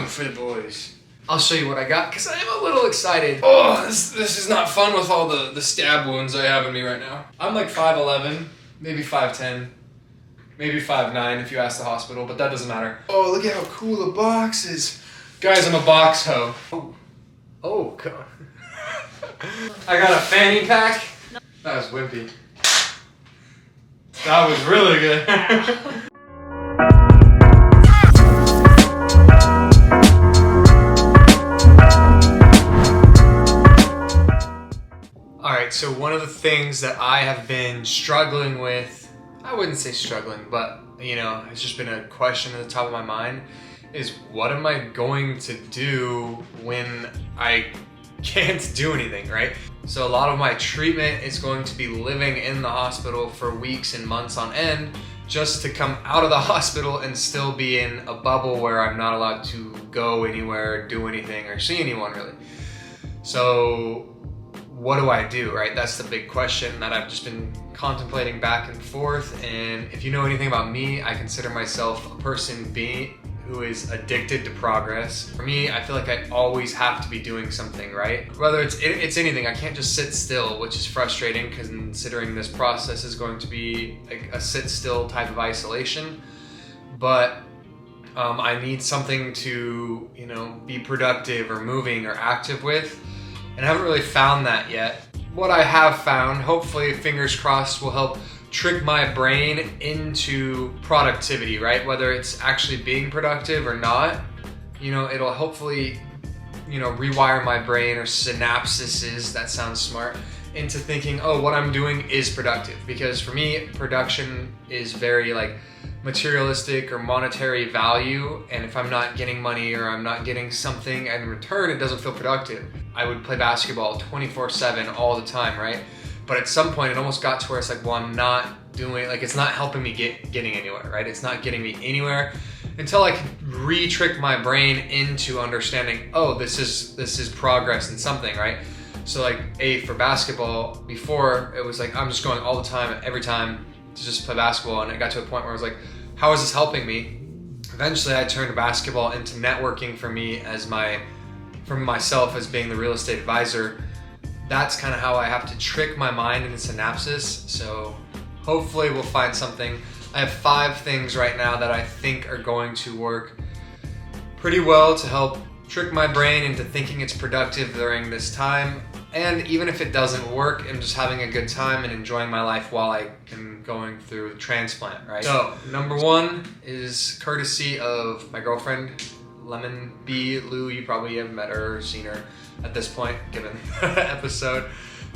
Ooh, for the boys. I'll show you what I got because I am a little excited. Oh, this is not fun with all the stab wounds I have in me right now. I'm like 5'11", maybe 5'10", maybe 5'9" if you ask the hospital, but that doesn't matter. Oh, look at how cool the box is. Guys, I'm a box hoe. Oh, God. I got a fanny pack. That was wimpy. That was really good. Alright, so one of the things that I have been struggling with, I wouldn't say struggling, but you know, it's just been a question at the top of my mind, is what am I going to do when I can't do anything, right? So a lot of my treatment is going to be living in the hospital for weeks and months on end just to come out of the hospital and still be in a bubble where I'm not allowed to go anywhere, do anything, or see anyone really. So what do I do, right? That's the big question that I've just been contemplating back and forth. And if you know anything about me, I consider myself a person who is addicted to progress. For me, I feel like I always have to be doing something, right? Whether it's anything, I can't just sit still, which is frustrating because considering this process is going to be like a sit still type of isolation. But I need something to, you know, be productive or moving or active with. And I haven't really found that yet. What I have found, hopefully, fingers crossed, will help trick my brain into productivity, right? Whether it's actually being productive or not, you know, it'll hopefully, you know, rewire my brain or synapses, that sounds smart, into thinking, oh, what I'm doing is productive. Because for me, production is very like materialistic or monetary value, and if I'm not getting money or I'm not getting something in return, it doesn't feel productive. I would play basketball 24/7 all the time, right? But at some point it almost got to where it's like, well, I'm not doing, like, it's not helping me getting anywhere, right? It's not getting me anywhere until I can re-trick my brain into understanding, oh, this is progress in something, right? So like for basketball, before it was like, I'm just going all the time, every time to just play basketball. And it got to a point where I was like, how is this helping me? Eventually I turned basketball into networking for me from myself as being the real estate advisor. That's kind of how I have to trick my mind into synapses. So hopefully we'll find something. I have 5 things right now that I think are going to work pretty well to help trick my brain into thinking it's productive during this time. And even if it doesn't work, I'm just having a good time and enjoying my life while I am going through the transplant, right? So number 1 is courtesy of my girlfriend, Lemon B. Lou. You probably have met her or seen her at this point, given the episode.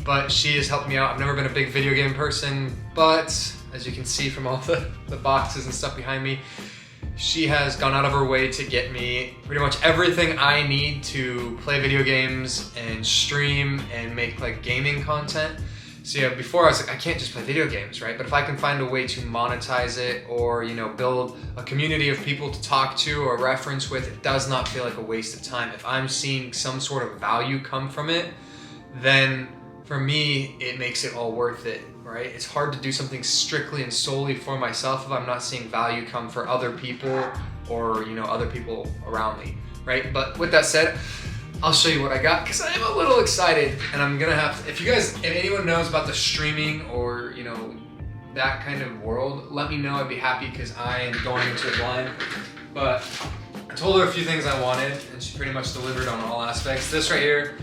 But she has helped me out. I've never been a big video game person, but as you can see from all the boxes and stuff behind me, she has gone out of her way to get me pretty much everything I need to play video games and stream and make like gaming content. So yeah, before I was like, I can't just play video games, right? But if I can find a way to monetize it or, you know, build a community of people to talk to or reference with, it does not feel like a waste of time. If I'm seeing some sort of value come from it, then for me, it makes it all worth it, right? It's hard to do something strictly and solely for myself if I'm not seeing value come for other people or, you know, other people around me, right? But with that said, I'll show you what I got because I am a little excited, and I'm gonna have to, if anyone knows about the streaming or, you know, that kind of world, let me know. I'd be happy because I am going into it blind. But I told her a few things I wanted and she pretty much delivered on all aspects. This right here,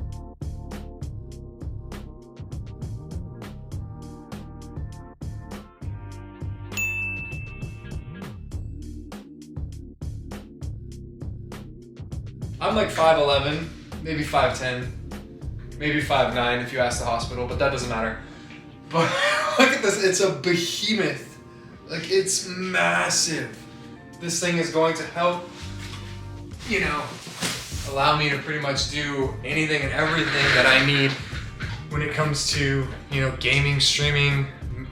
I'm like 5'11", maybe 5'10", maybe 5'9" if you ask the hospital, but that doesn't matter. But look at this, it's a behemoth. Like, it's massive. This thing is going to help, you know, allow me to pretty much do anything and everything that I need when it comes to, you know, gaming, streaming.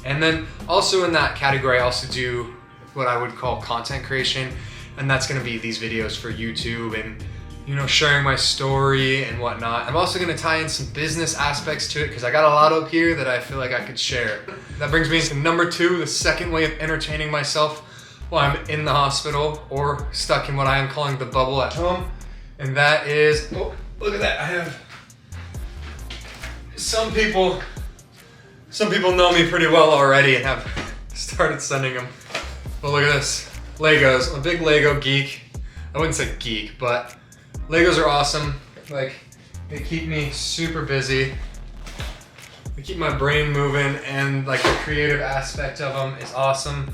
And then also in that category, I also do what I would call content creation. And that's gonna be these videos for YouTube and, you know, sharing my story and whatnot. I'm also gonna tie in some business aspects to it because I got a lot up here that I feel like I could share. That brings me to number 2, the second way of entertaining myself while I'm in the hospital or stuck in what I am calling the bubble at home, And that is, Oh, look at that. I have some people know me pretty well already and have started sending them. But look at this. Legos. I'm a big Lego geek. I wouldn't say geek, but Legos are awesome. Like, they keep me super busy. They keep my brain moving, and like the creative aspect of them is awesome.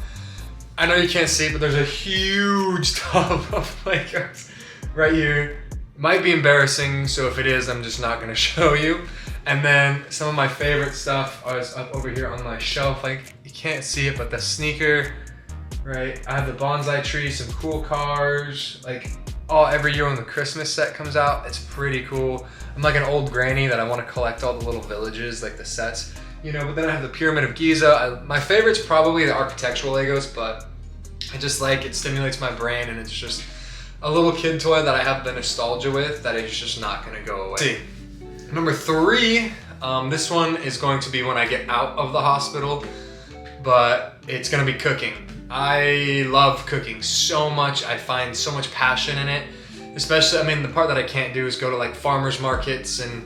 I know you can't see it, but there's a huge tub of Legos right here. Might be embarrassing, so if it is, I'm just not gonna show you. And then some of my favorite stuff is up over here on my shelf. Like, you can't see it, but the sneaker, right? I have the bonsai tree, some cool cars. Like, every year when the Christmas set comes out, it's pretty cool. I'm like an old granny that I want to collect all the little villages, like the sets, you know. But then I have the Pyramid of Giza. My favorite's probably the architectural Legos, but I just like it, stimulates my brain, and it's just a little kid toy that I have the nostalgia with that is just not gonna go away. See, number 3, this one is going to be when I get out of the hospital, but it's gonna be cooking. I love cooking so much. I find so much passion in it. Especially, I mean, the part that I can't do is go to like farmers markets and,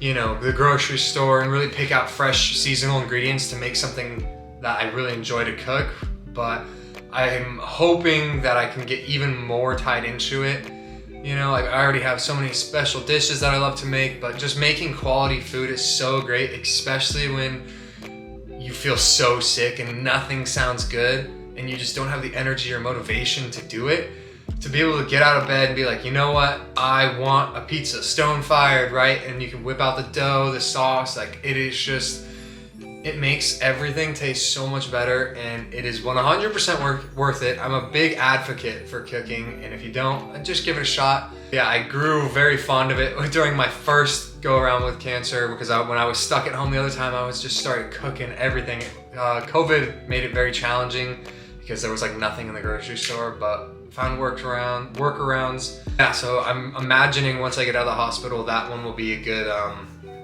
you know, the grocery store and really pick out fresh seasonal ingredients to make something that I really enjoy to cook. But I'm hoping that I can get even more tied into it. You know, like I already have so many special dishes that I love to make, but just making quality food is so great, especially when you feel so sick and nothing sounds good and you just don't have the energy or motivation to do it. To be able to get out of bed and be like, you know what, I want a pizza, stone fired, right? And you can whip out the dough, the sauce, like it is just, it makes everything taste so much better, and it is 100% worth it. I'm a big advocate for cooking, and if you don't, just give it a shot. Yeah, I grew very fond of it during my first go around with cancer, because when I was stuck at home the other time, I was just started cooking everything. COVID made it very challenging because there was like nothing in the grocery store, but found workarounds. Yeah, so I'm imagining once I get out of the hospital, that one will be a good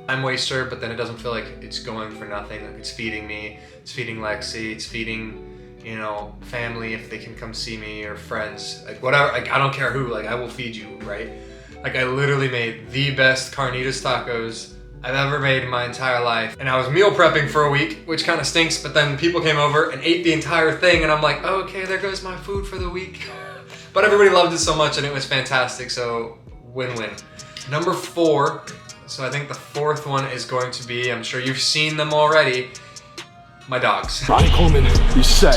time waster, but then it doesn't feel like it's going for nothing. Like it's feeding me, it's feeding Lexi, it's feeding, you know, family if they can come see me, or friends, like whatever, like I don't care who, like I will feed you, right? Like I literally made the best carnitas tacos I've ever made in my entire life. And I was meal prepping for a week, which kind of stinks, but then people came over and ate the entire thing, and I'm like, oh, okay, there goes my food for the week. But everybody loved it so much and it was fantastic, so win-win. Number 4, so I think the 4th one is going to be, I'm sure you've seen them already, my dogs. Ronnie Coleman, he said,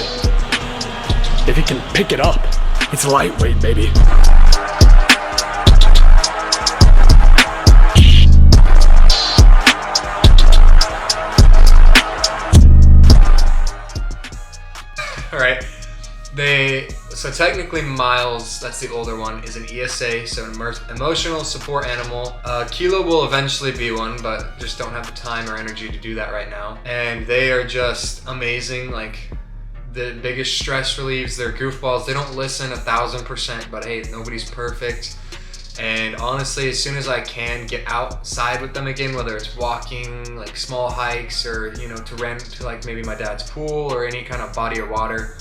if he can pick it up, it's lightweight, baby. Alright, so technically Miles, that's the older one, is an ESA, so an emotional support animal. Kilo will eventually be one, but just don't have the time or energy to do that right now. And they are just amazing, like the biggest stress relieves. They're goofballs. They don't listen 1000%, but hey, nobody's perfect. And honestly, as soon as I can get outside with them again, whether it's walking, like small hikes, or, you know, to run to like maybe my dad's pool or any kind of body of water,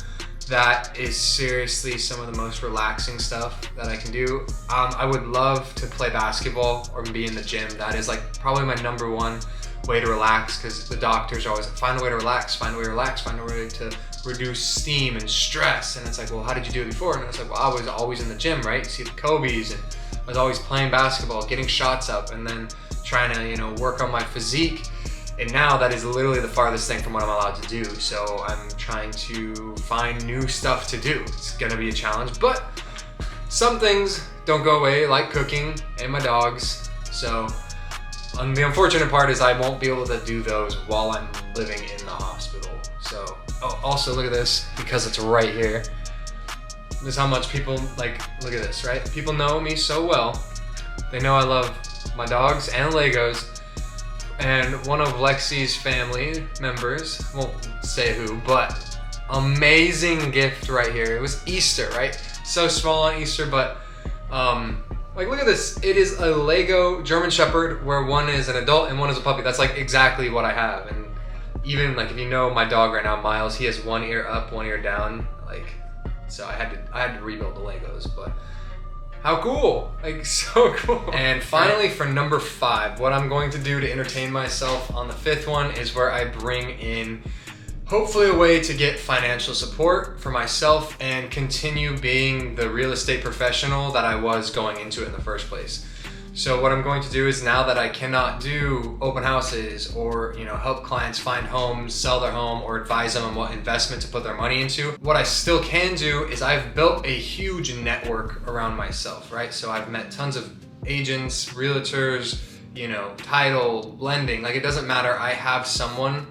that is seriously some of the most relaxing stuff that I can do. I would love to play basketball or be in the gym. That is like probably my number 1 way to relax, because the doctors are always like, find a way to relax, find a way to relax, find a way to reduce steam and stress. And it's like, well, how did you do it before? And it's like, well, I was always in the gym, right? See the Kobe's, and I was always playing basketball, getting shots up, and then trying to, you know, work on my physique. And now that is literally the farthest thing from what I'm allowed to do. So I'm trying to find new stuff to do. It's gonna be a challenge, but some things don't go away, like cooking and my dogs. So the unfortunate part is I won't be able to do those while I'm living in the hospital. So, oh, also look at this, because it's right here. This is how much people, like, look at this, right? People know me so well. They know I love my dogs and Legos. And one of Lexi's family members, won't say who, but amazing gift right here. It was Easter, right? So small on Easter, but like look at this. It is a Lego German Shepherd where one is an adult and one is a puppy. That's like exactly what I have. And even like if you know my dog right now, Miles, he has one ear up, one ear down. Like, so I had to rebuild the Legos, but How cool. Like, so cool. And finally, for number 5, what I'm going to do to entertain myself on the 5th one is where I bring in hopefully a way to get financial support for myself and continue being the real estate professional that I was going into it in the first place. So what I'm going to do is, now that I cannot do open houses or, help clients find homes, sell their home, or advise them on what investment to put their money into, what I still can do is I've built a huge network around myself, right? So I've met tons of agents, realtors, title, lending, like it doesn't matter. I have someone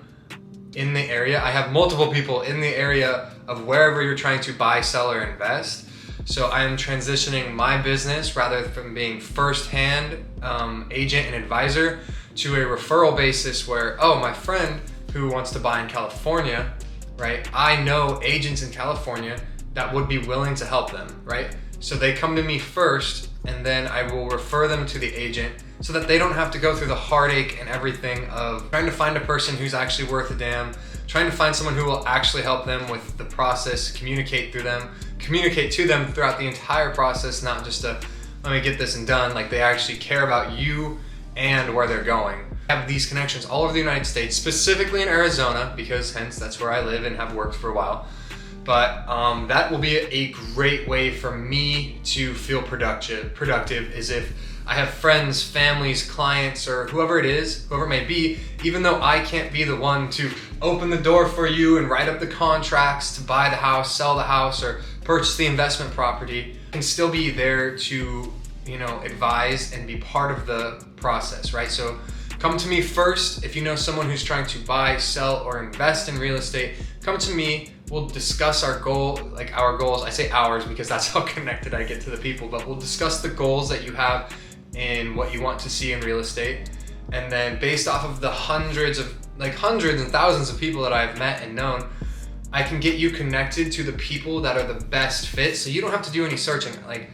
in the area. I have multiple people in the area of wherever you're trying to buy, sell, or invest. So I am transitioning my business, rather from being first-hand agent and advisor, to a referral basis where, my friend who wants to buy in California, right? I know agents in California that would be willing to help them, right? So they come to me first, and then I will refer them to the agent so that they don't have to go through the heartache and everything of trying to find a person who's actually worth a damn, trying to find someone who will actually help them with the process, communicate to them throughout the entire process, not just let me get this and done. Like, they actually care about you and where they're going. I have these connections all over the United States, specifically in Arizona, because hence that's where I live and have worked for a while. But that will be a great way for me to feel productive is if I have friends, families, clients, or whoever it may be, even though I can't be the one to open the door for you and write up the contracts to buy the house, sell the house, or purchase the investment property, I can still be there to, advise and be part of the process, right? So come to me first. If you know someone who's trying to buy, sell, or invest in real estate, come to me. We'll discuss our goals. I say ours because that's how connected I get to the people, but we'll discuss the goals that you have and what you want to see in real estate. And then based off of the hundreds and thousands of people that I've met and known, I can get you connected to the people that are the best fit. So you don't have to do any searching. Like,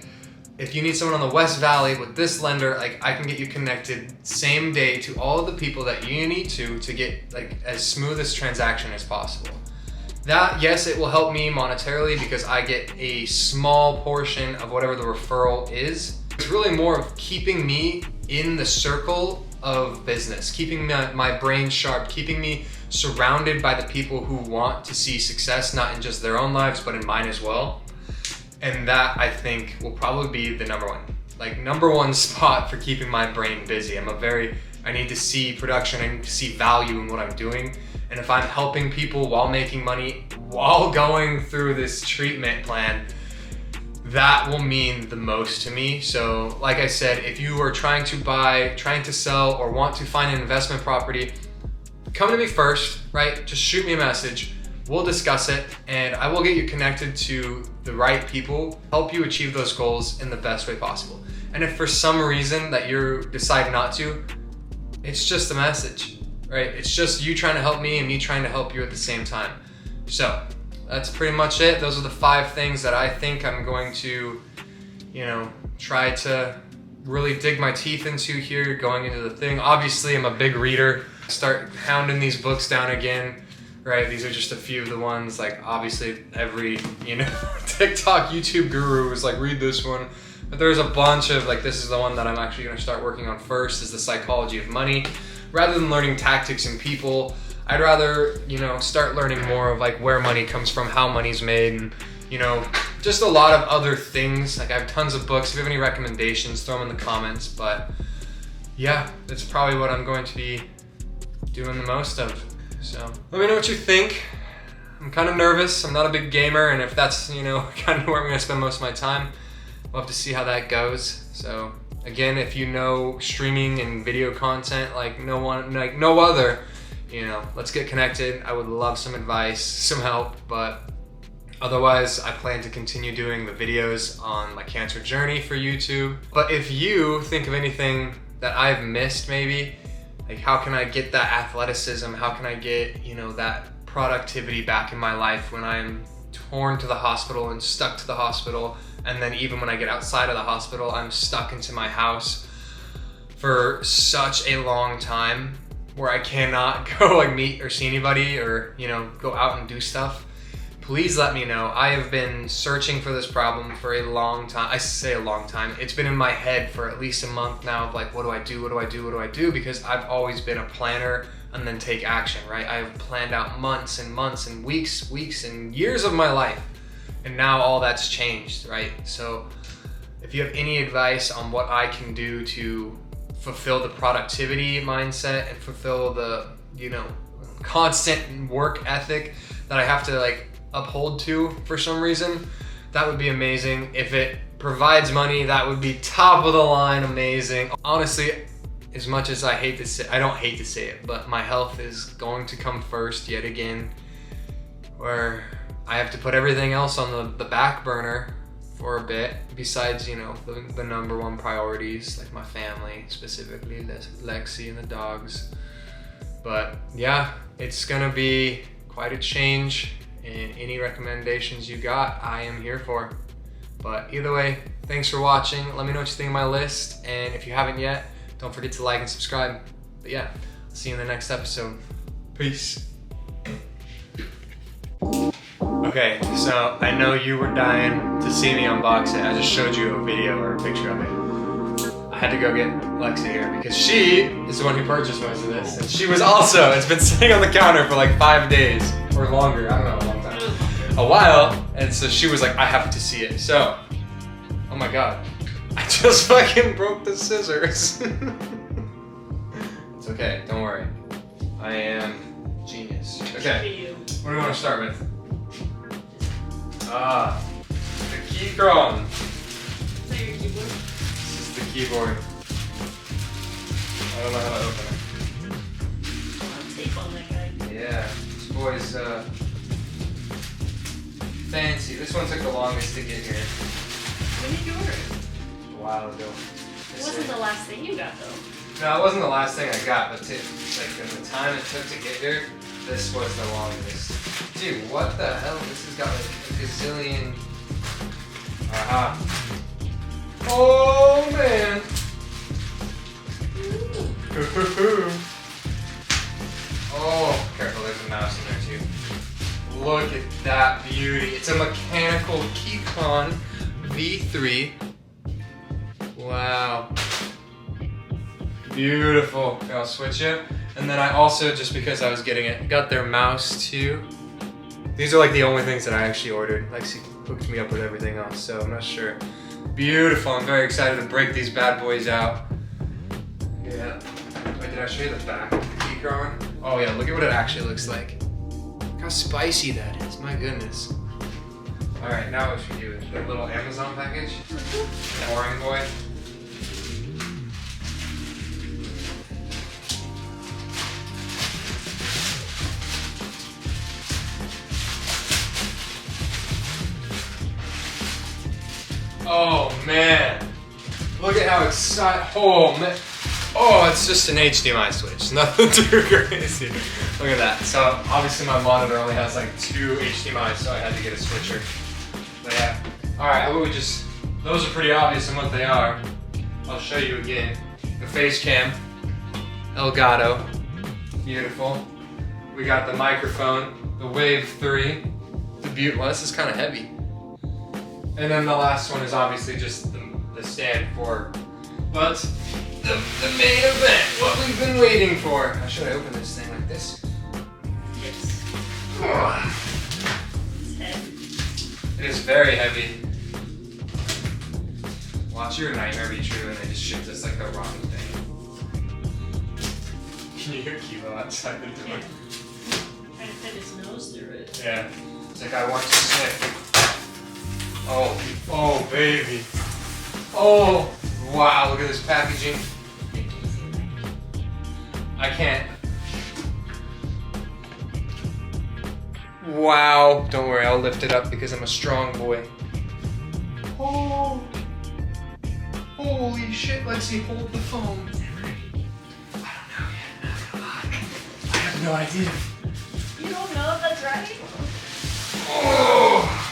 if you need someone on the West Valley with this lender, I can get you connected same day to all of the people that you need to get as smooth a transaction as possible. That, yes, it will help me monetarily because I get a small portion of whatever the referral is. It's really more of keeping me in the circle of business, keeping my brain sharp, keeping me surrounded by the people who want to see success, not in just their own lives, but in mine as well. And that, I think, will probably be the number one spot for keeping my brain busy. I need to see production, I need to see value in what I'm doing. And if I'm helping people while making money, while going through this treatment plan, that will mean the most to me. So like I said, if you are trying to buy, trying to sell, or want to find an investment property, come to me first, right? Just shoot me a message. We'll discuss it, and I will get you connected to the right people, help you achieve those goals in the best way possible. And if for some reason that you decide not to, it's just a message, right? It's just you trying to help me and me trying to help you at the same time. So that's pretty much it. Those are the 5 things that I think I'm going to, try to really dig my teeth into here going into the thing. Obviously, I'm a big reader. Start hounding these books down again, right? These are just a few of the ones. Obviously every, TikTok, YouTube guru is read this one. But there's a bunch of, this is the one that I'm actually going to start working on first, is The Psychology of Money. Rather than learning tactics and people, I'd rather, start learning more of where money comes from, how money's made, and, just a lot of other things. I have tons of books. If you have any recommendations, throw them in the comments. But yeah, that's probably what I'm going to be doing the most of. So let me know what you think. I'm kind of nervous. I'm not a big gamer, and if that's, kind of where I'm going to spend most of my time, we'll have to see how that goes. So again, if you know streaming and video content like no other, let's get connected. I would love some advice, some help, but otherwise I plan to continue doing the videos on my cancer journey for YouTube. But if you think of anything that I've missed, maybe, how can I get that athleticism? How can I get, that productivity back in my life when I'm torn to the hospital and stuck to the hospital? And then even when I get outside of the hospital, I'm stuck into my house for such a long time where I cannot go meet or see anybody or, go out and do stuff. please let me know. I have been searching for this problem for a long time. I say a long time. It's been in my head for at least a month now of like, what do I do? What do I do? What do I do? Because I've always been a planner and then take action, right? I've planned out months and months and weeks and years of my life. And now all that's changed, right? So if you have any advice on what I can do to fulfill the productivity mindset and fulfill the, you know, constant work ethic that I have to like uphold to for some reason, that would be amazing. If it provides money, that would be top of the line amazing. Honestly, as much as I hate to say, I don't hate to say it, but my health is going to come first yet again, where I have to put everything else on the back burner for a bit, besides, you know, the number one priorities, like my family, specifically Lexi and the dogs. But yeah, it's gonna be quite a change, and any recommendations you got, I am here for. But either way, thanks for watching. Let me know what you think of my list, and if you haven't yet, don't forget to like and subscribe. But yeah, I'll see you in the next episode. Peace. Okay, so I know you were dying to see me unbox it. I just showed you a video or a picture of it. I had to go get Lexi here because she is the one who purchased most of this. And she was also, it's been sitting on the counter for like 5 days or longer. I don't know, a long time. A while. And so she was like, I have to see it. So, oh my God. I just fucking broke the scissors. It's okay, don't worry. I am genius. Okay, what do we want to start with? The keychron. Is that your keyboard? This is the keyboard. I don't know how to open it. Tape on that guy. Yeah, this boy's fancy. This one took the longest to get here. When did you order it? A while ago. It wasn't the last thing you got though. No, it wasn't the last thing I got, but like in the time it took to get here, this was the longest. Dude, what the hell? This has got like a gazillion. Aha. Oh man. Oh, careful, there's a mouse in there too. Look at that beauty. It's a mechanical Keychron V3. Wow. Beautiful. Okay, I'll switch it. And then I also, just because I was getting it, got their mouse too. These are like the only things that I actually ordered. Lexi hooked me up with everything else, so I'm not sure. Beautiful. I'm very excited to break these bad boys out. Yeah. Wait, did I show you the back of the Keychron? Oh yeah, look at what it actually looks like. Look how spicy that is. My goodness. All right, now what should we do? The little Amazon package? Boring boy. Oh man, look at how excited, oh man. Oh, it's just an HDMI switch, nothing too crazy. Look at that. So obviously my monitor only has like 2 HDMIs, so I had to get a switcher. But yeah, all right, how about we just, those are pretty obvious in what they are. I'll show you again. The face cam, Elgato, beautiful. We got the microphone, the Wave 3, the Butte, well this is kind of heavy. And then the last one is obviously just the stand for, but the main event, what we've been waiting for. Should I open this thing like this? Yes. It's heavy. It is very heavy. Watch your nightmare be true and they just shipped us like the wrong thing. Can you hear Kivo outside the door? Trying to fit his nose through it. Yeah. It's like I want to sniff. Oh baby. Oh, wow, look at this packaging. I can't. Wow, don't worry, I'll lift it up because I'm a strong boy. Oh, holy shit, let's see, hold the phone. I don't know yet, not gonna lie. I have no idea. You don't know if that's right? Oh.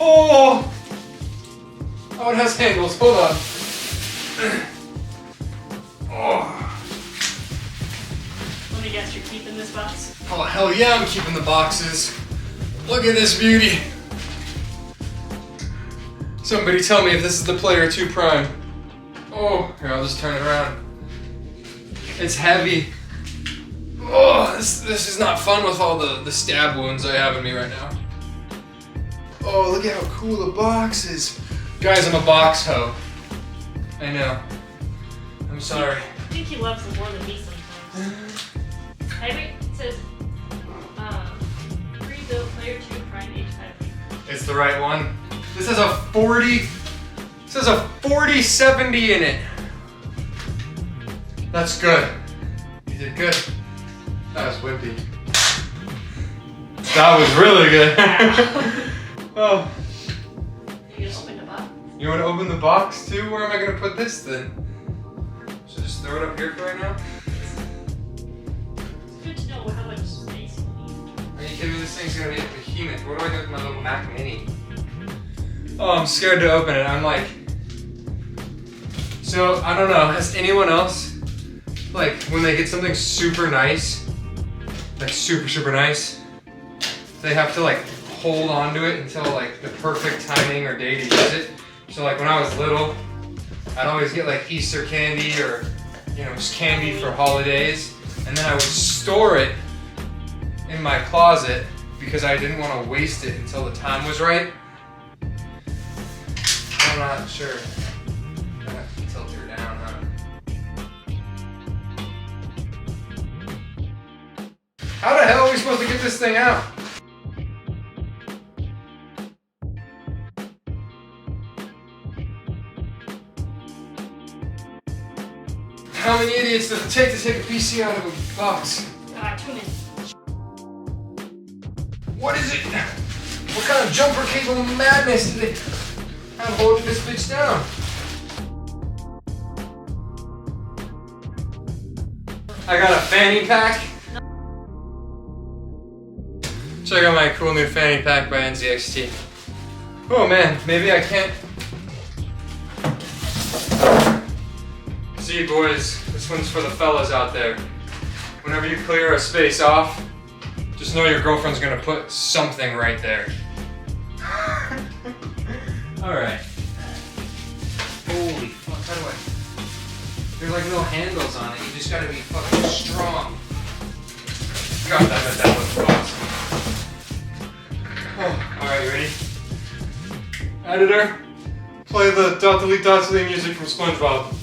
Oh! Oh, it has handles. Hold on. Oh. Let me guess, you're keeping this box? Oh, hell yeah, I'm keeping the boxes. Look at this beauty. Somebody tell me if this is the Player 2 Prime. Oh, here, I'll just turn it around. It's heavy. Oh, this is not fun with all the stab wounds I have in me right now. Oh, look at how cool the box is. Guys, I'm a box hoe. I know. I'm sorry. I think he loves it more than me sometimes. It says, pre-built Player 2 Prime H5. It's the right one. This has a 4070 in it. That's good. You did good. That was wimpy. That was really good. Oh. You gonna open the box? You want to open the box too? Where am I going to put this then? Should I just throw it up here for right now? It's good to know how much space you need. Are you kidding me? This thing's going to be a behemoth. What do I do with my little Mac Mini? Oh, I'm scared to open it. I'm like... So, I don't know. Has anyone else, like, when they get something super nice, like super nice, they have to, like, hold on to it until, like, the perfect timing or day to use it. So, like, when I was little, I'd always get, like, Easter candy or, you know, just candy for holidays. And then I would store it in my closet because I didn't want to waste it until the time was right. I'm not sure. I have to tilt her down, huh? How the hell are we supposed to get this thing out? How many idiots does it take to take a PC out of a box? 2 minutes. What is it? What kind of jumper cable madness did they have holding this bitch down? I got a fanny pack. Check out my cool new fanny pack by NZXT. Oh man, maybe I can't. See boys, this one's for the fellas out there. Whenever you clear a space off, just know your girlfriend's gonna put something right there. Alright. Holy fuck, how do I... There's like no handles on it, you just gotta be fucking strong. God damn it, that was awesome. Oh, alright, you ready? Editor, play the dot-delete music from SpongeBob.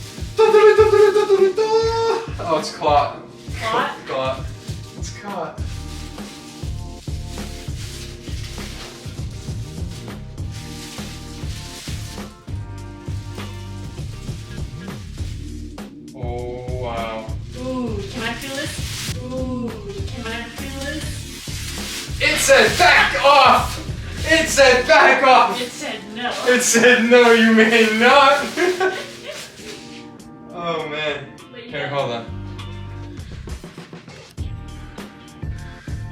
Oh, it's caught. Caught? Caught. It's caught. Oh, wow. Ooh, can I feel this? Ooh, can I feel this? It said back off! It said back off! It said no. It said no, you may not! Oh man. Here, hold on.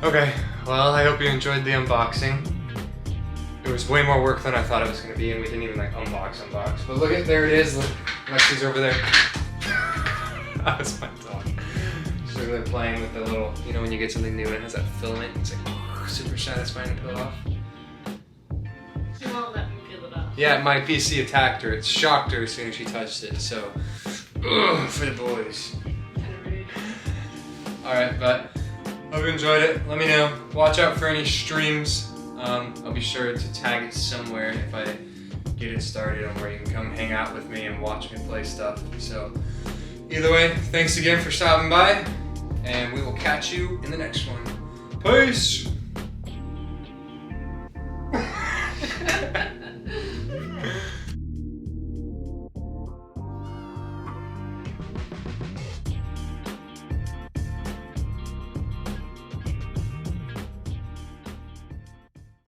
Okay, well, I hope you enjoyed the unboxing. It was way more work than I thought it was gonna be, and we didn't even like unbox. But look at, there it is. Look, Lexi's over there. That was my dog. She's over there playing with the little, you know, when you get something new and it has that filament, it's like super satisfying to peel off. She won't let me peel it off. Yeah, my PC attacked her. It shocked her as soon as she touched it, so. Ugh, for the boys. Kinda rude. Alright, but hope you enjoyed it. Let me know. Watch out for any streams. I'll be sure to tag it somewhere if I get it started on where you can come hang out with me and watch me play stuff. So, either way, thanks again for stopping by, and we will catch you in the next one. Peace!